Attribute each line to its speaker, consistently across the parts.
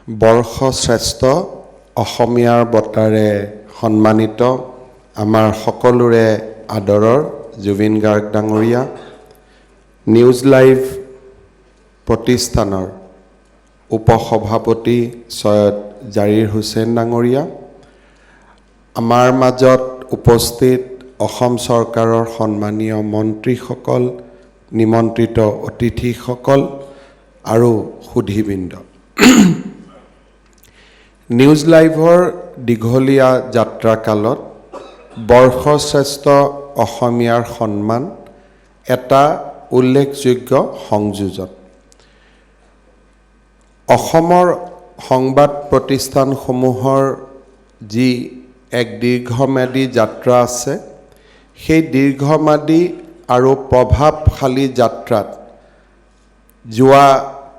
Speaker 1: বৰ্ষশ্ৰেষ্ঠ অসমীয়াৰ বঁটাৰে সন্মানিত আমাৰ সকলোৰে আদৰৰ জুবিন গাৰ্গ ডাঙৰীয়া, নিউজ লাইভ প্ৰতিষ্ঠানৰ উপসভাপতি সৈয়দ জাৰিৰ হুছেইন ডাঙৰীয়া, আমাৰ মাজত উপস্থিত অসম চৰকাৰৰ সন্মানীয় মন্ত্ৰীসকল, নিমন্ত্ৰিত অতিথিসকল আৰু সুধীবৃন্দ, নিউজ লাইভৰ দীঘলীয়া যাত্ৰাকালত বৰ্ষশ্ৰেষ্ঠ অসমীয়াৰ সন্মান এটা উল্লেখযোগ্য সংযোজন। অসমৰ সংবাদ প্ৰতিষ্ঠানসমূহৰ যি এক দীৰ্ঘম্যাদী যাত্ৰা আছে, সেই দীৰ্ঘম্যাদী আৰু প্ৰভাৱশালী যাত্ৰাত যোৱা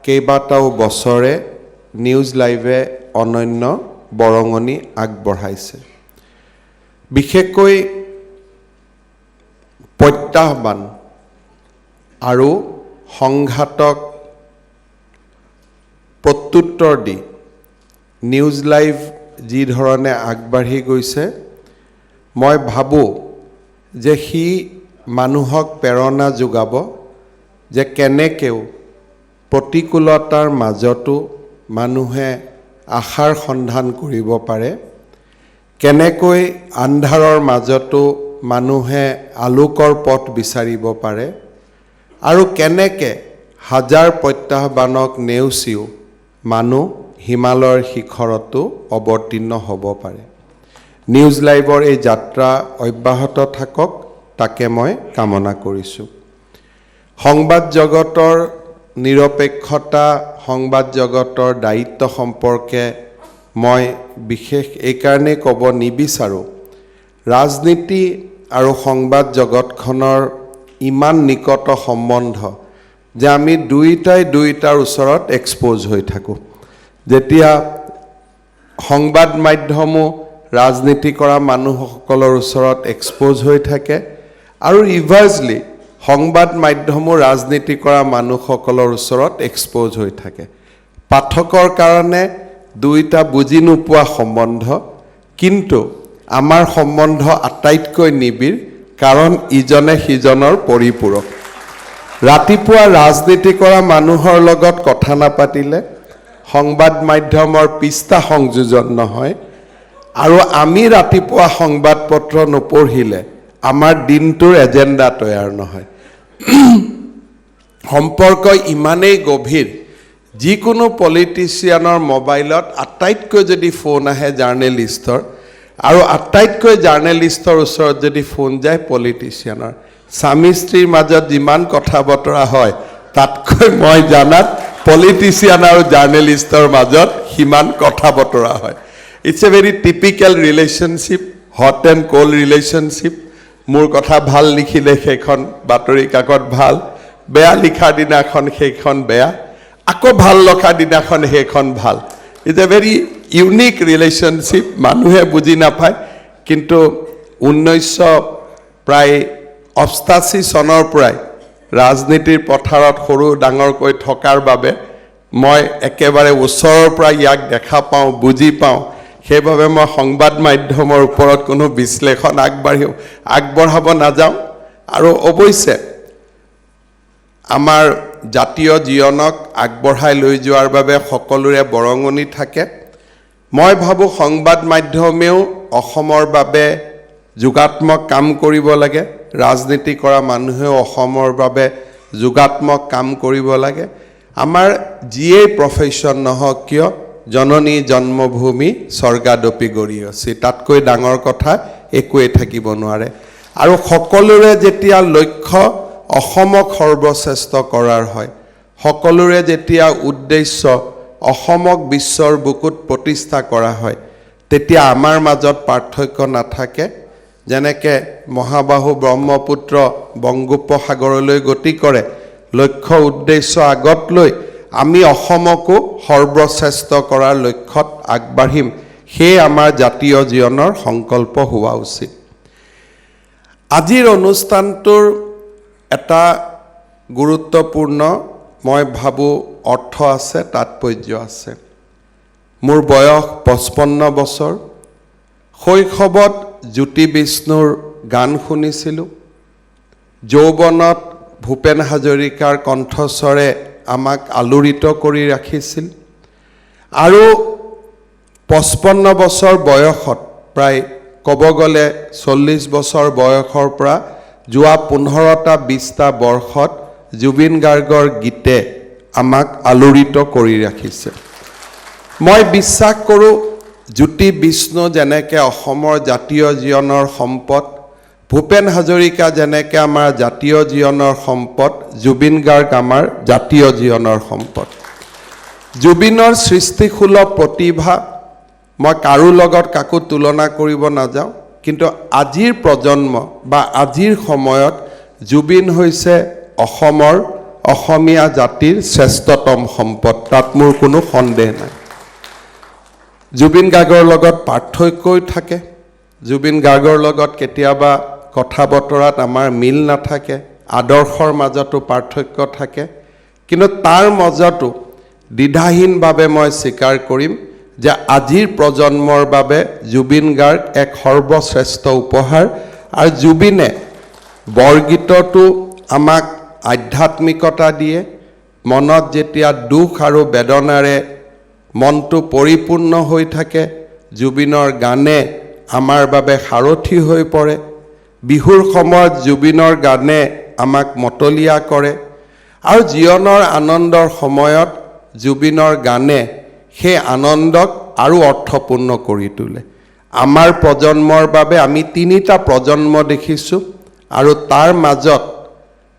Speaker 1: কেইবাটাও বছৰে নিউজ লাইভে অনন্য বৰঙণি আগবঢ়াইছে। বিশেষকৈ প্ৰত্যাহ্বান আৰু সংঘাতক প্ৰত্যুত্তৰ দি নিউজ লাইভ যি ধৰণে আগবাঢ়ি গৈছে, মই ভাবোঁ যে সি মানুহক প্ৰেৰণা যোগাব যে কেনেকেও প্ৰতিকূলতাৰ মাজতো মানুহে আশাৰ সন্ধান কৰিব পাৰে, কেনেকৈ আন্ধাৰৰ মাজতো মানুহে আলোকৰ পথ বিচাৰিব পাৰে, আৰু কেনেকৈ হাজাৰ প্ৰত্যাহ্বানক নেওচিও মানুহ হিমালয়ৰ শিখৰতো অৱতীৰ্ণ হ'ব পাৰে। নিউজ লাইভৰ এই যাত্ৰা অব্যাহত থাকক, তাকে মই কামনা কৰিছোঁ। সংবাদ জগতৰ নিৰপেক্ষতা, সংবাদ জগতৰ দায়িত্ব সম্পৰ্কে মই বিশেষ এইকাৰণেই ক'ব নিবিচাৰোঁ, ৰাজনীতি আৰু সংবাদ জগতখনৰ ইমান নিকট সম্বন্ধ যে আমি দুয়োটাৰ ওচৰত এক্সপ'জ হৈ থাকোঁ। যেতিয়া সংবাদ মাধ্যমো ৰাজনীতি কৰা মানুহসকলৰ ওচৰত এক্সপ'জ হৈ থাকে আৰু ৰিভাৰ্ছলি সংবাদ মাধ্যমো ৰাজনীতি কৰা মানুহসকলৰ ওচৰত এক্সপ'জ হৈ থাকে। পাঠকৰ কাৰণে দুয়োটা বুজি নোপোৱা সম্বন্ধ, কিন্তু আমাৰ সম্বন্ধ আটাইতকৈ নিবিড়, কাৰণ ইজনে সিজনৰ পৰিপূৰক। ৰাতিপুৱা ৰাজনীতি কৰা মানুহৰ লগত কথা নাপাতিলে সংবাদ মাধ্যমৰ পৃষ্ঠা সংযোজন নহয়, আৰু আমি ৰাতিপুৱা সংবাদ পত্ৰ নপঢ়িলে আমাৰ দিনটোৰ এজেণ্ডা তৈয়াৰ নহয়। সম্পৰ্ক ইমানেই গভীৰ, যিকোনো পলিটিচিয়ানৰ মোবাইলত আটাইতকৈ যদি ফোন আহে জাৰ্নেলিষ্টৰ, আৰু আটাইতকৈ জাৰ্নেলিষ্টৰ ওচৰত যদি ফোন যায় পলিটিচিয়ানৰ, স্বামী স্ত্ৰীৰ মাজত যিমান কথা বতৰা হয় তাতকৈ মই জানাত পলিটিচিয়ান আৰু জাৰ্নেলিষ্টৰ মাজত সিমান কথা বতৰা হয়। It's a very typical relationship, hot and cold relationship. মোৰ কথা ভাল লিখিলে সেইখন বাতৰি কাকত ভাল, বেয়া লিখাৰ দিনাখন সেইখন বেয়া, আকৌ ভাল লখাৰ দিনাখন সেইখন ভাল। It's a very unique relationship, মানুহে বুজি নাপায়। কিন্তু 1988 চনৰ পৰাই ৰাজনীতিৰ পথাৰত সৰু ডাঙৰকৈ থকাৰ বাবে মই একেবাৰে ওচৰৰ পৰা ইয়াক দেখা পাওঁ, বুজি পাওঁ। সেইবাবে মই সংবাদ মাধ্যমৰ ওপৰত কোনো বিশ্লেষণ আগবঢ়াব নাযাওঁ। আৰু অৱশ্যে আমাৰ জাতীয় জীৱনক আগবঢ়াই লৈ যোৱাৰ বাবে সকলোৰে বৰঙণি থাকে। মই ভাবোঁ সংবাদ মাধ্যমেও অসমৰ বাবে যোগাত্মক কাম কৰিব লাগে, ৰাজনীতি কৰা মানুহেও অসমৰ বাবে যোগাত্মক কাম কৰিব লাগে। আমাৰ যিয়েই প্ৰফেশ্যন নহওক কিয়, জননী জন্মভূমি স্বৰ্গাদপি গৰীয়সী, তাতকৈ ডাঙৰ কথা একোৱেই থাকিব নোৱাৰে। আৰু সকলোৰে যেতিয়া লক্ষ্য অসমক সৰ্বশ্ৰেষ্ঠ কৰাৰ হয়, সকলোৰে যেতিয়া উদ্দেশ্য অসমক বিশ্বৰ বুকুত প্ৰতিষ্ঠা কৰা হয়, তেতিয়া আমাৰ মাজত পাৰ্থক্য নাথাকে। যেনেকৈ মহাবাহু ব্ৰহ্মপুত্ৰ বংগোপসাগৰলৈ গতি কৰে, লক্ষ্য উদ্দেশ্য আগত লৈ আমি অসমকো সৰ্বশ্ৰেষ্ঠ কৰাৰ লক্ষ্যত আগবাঢ়িম, সেয়ে আমাৰ জাতীয় জীৱনৰ সংকল্প হোৱা উচিত। আজিৰ অনুষ্ঠানটোৰ এটা গুৰুত্বপূৰ্ণ মই ভাবোঁ অৰ্থ আছে, তাৎপৰ্য আছে। মোৰ বয়স 55 বছৰ। শৈশৱত জ্যোতি বিষ্ণুৰ গান শুনিছিলোঁ। যৌৱনত ভূপেন হাজৰিকাৰ কণ্ঠস্বৰে আমাক আলোড়িত কৰি ৰাখিছিল। আৰু 55 বছৰ বয়সত প্ৰায় ক'ব গ'লে 40 বছৰ বয়সৰ পৰা যোৱা 15টা 20টা বৰ্ষত জুবিন গাৰ্গৰ গীতে আমাক আলোড়িত কৰি ৰাখিছে। মই বিশ্বাস কৰোঁ জ্যোতি বিষ্ণু যেনেকৈ অসমৰ জাতীয় জীৱনৰ সম্পদ, ভূপেন হাজৰিকা যেনেকৈ আমাৰ জাতীয় জীৱনৰ সম্পদ, জুবিন গাৰ্গ আমাৰ জাতীয় জীৱনৰ সম্পদ। জুবিনৰ সৃষ্টিশীল প্ৰতিভা মই কাৰো লগত কাকো তুলনা কৰিব নাযাওঁ, কিন্তু আজিৰ প্ৰজন্ম বা আজিৰ সময়ত জুবিন হৈছে অসমৰ অসমীয়া জাতিৰ শ্ৰেষ্ঠতম সম্পদ, তাত মোৰ কোনো সন্দেহ নাই। জুবিন গাৰ্গৰ লগত পাৰ্থক্যই থাকে। জুবিন গাৰ্গৰ লগত কেতিয়াবা কথা বতৰাত আমাৰ মিল নাথাকে, আদৰ্শৰ মাজতো পাৰ্থক্য থাকে, কিন্তু তাৰ মাজতো দ্বিধাহীনভাৱে মই স্বীকাৰ কৰিম যে আজিৰ প্ৰজন্মৰ বাবে জুবিন গাৰ্গ এক সৰ্বশ্ৰেষ্ঠ উপহাৰ। আৰু জুবিনে বৰগীততো আমাক আধ্যাত্মিকতা দিয়ে। মনত যেতিয়া দুখ আৰু বেদনাৰে মনটো পৰিপূৰ্ণ হৈ থাকে, জুবিনৰ গানে আমাৰ বাবে সাৰথি হৈ পৰে। বিহুৰ সময়ত জুবিনৰ গানে আমাক মতলীয়া কৰে। আৰু জীৱনৰ আনন্দৰ সময়ত জুবিনৰ গানে সেই আনন্দক আৰু অৰ্থপূৰ্ণ কৰি তোলে। আমাৰ প্ৰজন্মৰ বাবে আমি 3টা প্ৰজন্ম দেখিছোঁ, আৰু তাৰ মাজত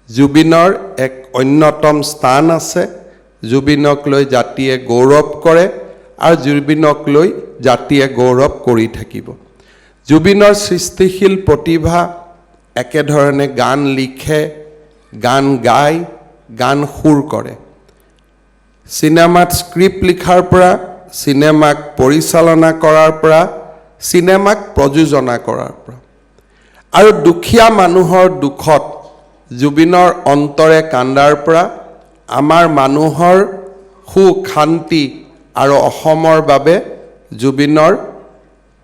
Speaker 1: জুবিনৰ এক অন্যতম স্থান আছে। জুবিনক লৈ জাতিয়ে গৌৰৱ কৰে, আৰু জুবিনক লৈ জাতিয়ে গৌৰৱ কৰি থাকিব। জুবিনৰ সৃষ্টিশীল প্ৰতিভা, একেধৰণে গান লিখে, গান গায়, গান সুৰ কৰে। চিনেমাত স্ক্ৰিপ্ট লিখাৰ পৰা, চিনেমাক পৰিচালনা কৰাৰ পৰা, চিনেমাক প্ৰযোজনা কৰাৰ পৰা, আৰু দুখীয়া মানুহৰ দুখত জুবিনৰ অন্তৰে কান্দাৰ পৰা আমাৰ মানুহৰ সুখ শান্তি আৰু অসমৰ বাবে জুবিনৰ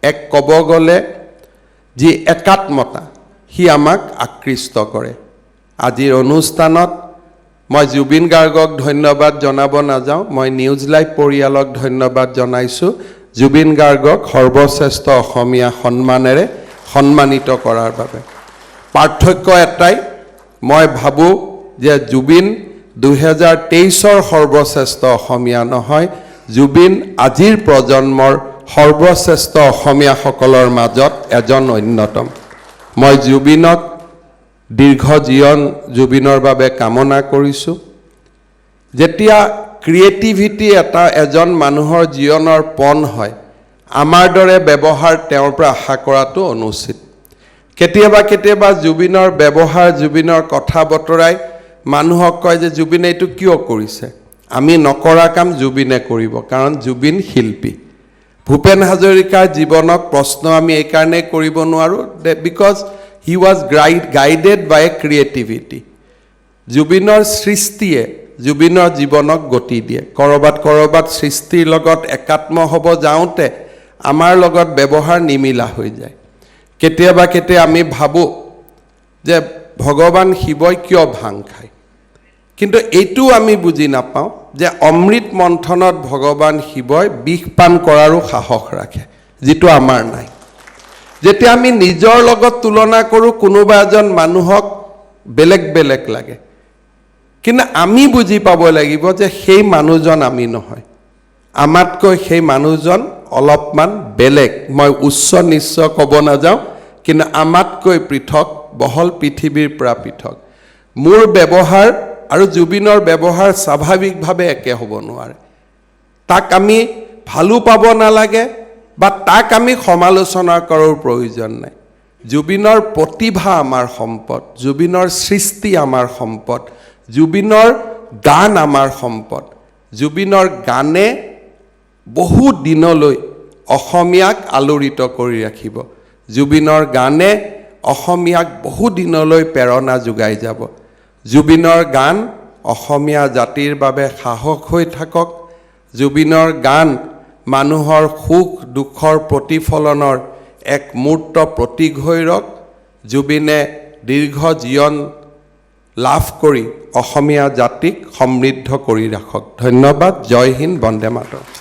Speaker 1: এক ক'ব গ'লে যি একাত্মতা, সি আমাক আকৃষ্ট কৰে। আজিৰ অনুষ্ঠানত মই জুবিন গাৰ্গক ধন্যবাদ জনাব নাযাওঁ, মই নিউজ লাইভ পৰিয়ালক ধন্যবাদ জনাইছোঁ জুবিন গাৰ্গক সৰ্বশ্ৰেষ্ঠ অসমীয়া সন্মানেৰে সন্মানিত কৰাৰ বাবে। পাৰ্থক্য এটাই, মই ভাবোঁ যে জুবিন 2023ৰ সৰ্বশ্ৰেষ্ঠ অসমীয়া নহয়, জুবিন আজিৰ প্ৰজন্মৰ সৰ্বশ্ৰেষ্ঠ অসমীয়াসকলৰ মাজত এজন অন্যতম। মই জুবিনক দীৰ্ঘ জীৱন জুবিনৰ বাবে কামনা কৰিছোঁ। যেতিয়া ক্ৰিয়েটিভিটি এজন মানুহৰ জীৱনৰ পণ হয়, আমাৰ দৰে ব্যৱহাৰ তেওঁৰ পৰা আশা কৰাটো অনুচিত। কেতিয়াবা কেতিয়াবা জুবিনৰ ব্যৱহাৰ, জুবিনৰ কথা বতৰাই মানুহক কয় যে জুবিনে এইটো কিয় কৰিছে। আমি নকৰা কাম জুবিনে কৰিব, কাৰণ জুবিন শিল্পী। ভূপেন হাজৰিকাৰ জীৱনক প্ৰশ্ন আমি এইকাৰণে কৰিব নোৱাৰোঁ, because he was guided by creativity. জুবিনৰ সৃষ্টিয়ে জুবিনৰ জীৱনক গতি দিয়ে। ক'ৰবাত সৃষ্টিৰ লগত একাত্ম হ'ব যাওঁতে আমাৰ লগত ব্যৱহাৰ নিমিলা হৈ যায়। কেতিয়াবা আমি ভাবোঁ যে ভগৱান শিৱই কিয় ভাং খায়, কিন্তু এইটোও আমি বুজি নাপাওঁ যে অমৃত মন্থনত ভগৱান শিৱই বিষ পান কৰাৰো সাহস ৰাখে, যিটো আমাৰ নাই। যেতিয়া আমি নিজৰ লগত তুলনা কৰোঁ, কোনোবা এজন মানুহক বেলেগ বেলেগ লাগে, কিন্তু আমি বুজি পাব লাগিব যে সেই মানুহজন আমি নহয়, আমাতকৈ সেই মানুহজন অলপমান বেলেগ। মই উচ্চ নিচ্চ ক'ব নাযাওঁ, কিন্তু আমাতকৈ পৃথক, বহল পৃথিৱীৰ পৰা পৃথক। মোৰ ব্যৱহাৰ আৰু জুবিনৰ ব্যৱহাৰ স্বাভাৱিকভাৱে একে হ'ব নোৱাৰে। তাক আমি ভালো পাব নালাগে বা তাক আমি সমালোচনা কৰাৰ প্ৰয়োজন নাই। জুবিনৰ প্ৰতিভা আমাৰ সম্পদ, জুবিনৰ সৃষ্টি আমাৰ সম্পদ, জুবিনৰ গান আমাৰ সম্পদ। জুবিনৰ গানে বহু দিনলৈ অসমীয়াক আলোড়িত কৰি ৰাখিব। জুবিনৰ গানে অসমীয়াক বহু দিনলৈ প্ৰেৰণা যোগাই যাব। জুবিনৰ গান অসমীয়া জাতিৰ বাবে সাহস হৈ থাকক। জুবিনৰ গান মানুহৰ সুখ দুখৰ প্ৰতিফলনৰ এক মূৰ্ত প্ৰতীক হৈ ৰওক জুবিনে দীৰ্ঘ জীৱন লাভ কৰি অসমীয়া জাতিক সমৃদ্ধ কৰি ৰাখক ধন্যবাদ জয় হিন্দ বন্দে মাতৰম